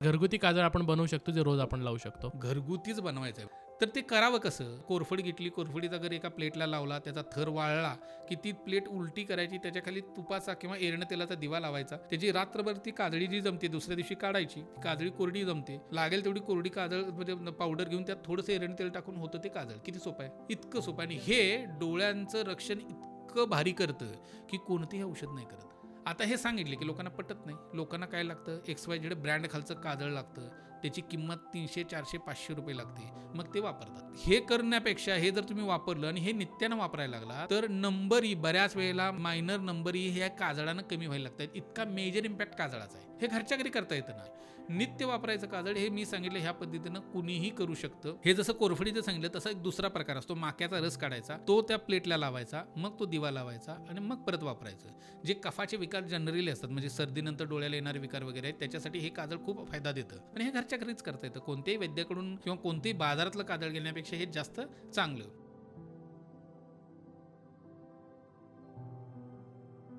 घरगुती काजळ आपण बनवू शकतो जे रोज आपण लावू शकतो. घरगुतीच बनवायचं आहे. तर ते करावं कसं? कोरफड घेतली, कोरफडीचा जर एका प्लेटला लावला, त्याचा थर वाळला की ती प्लेट उलटी करायची, त्याच्या खाली तुपाचा किंवा एरण्या तेलाचा दिवा लावायचा, त्याची रात्रभर ती काजळी जी जमते दुसऱ्या दिवशी काढायची. काजळी कोरडी जमते, लागेल तेवढी कोरडी काजळ म्हणजे पावडर घेऊन त्यात थोडंसं एरण्या तेल टाकून होतं ते काजळ. किती सोपं आहे, इतकं सोपं आहे. आणि हे डोळ्यांचं रक्षण इतकं भारी करतं की कोणतेही औषध नाही करत. आता हे सांगितले की लोकांना पटत नाही. लोकांना काय लागतं, XYZ ब्रँड खालचं काजळ लागतं, त्याची किंमत 300, 400, 500 रुपये लागते, मग ते वापरतात. हे करण्यापेक्षा हे जर तुम्ही वापरलं आणि हे नित्यानं वापरायला लागला तर नंबरी बऱ्याच वेळेला मायनर नंबरी ह्या काजळानं कमी व्हायला लागतात. इतका मेजर इम्पॅक्ट काजळाचा आहे. हे घरच्या घरी करता येतं ना. नित्य वापरायचं काजळ हे मी सांगितलं ह्या पद्धतीनं कुणीही करू शकतं. हे जसं कोरफडीचं सांगितलं तसा एक दुसरा प्रकार असतो. माक्याचा रस काढायचा, तो त्या प्लेटला लावायचा, मग तो दिवा लावायचा आणि मग परत वापरायचं. जे कफाचे विकार जनरली असतात, म्हणजे सर्दीनंतर डोळ्याला येणारे विकार वगैरे आहेत, त्याच्यासाठी हे काजळ खूप फायदा देतं आणि हे घरच्या घरीच करता येतं. कोणत्याही वैद्याकडून किंवा कोणत्याही बाजारातलं काजळ घेण्यापेक्षा हे जास्त चांगलं.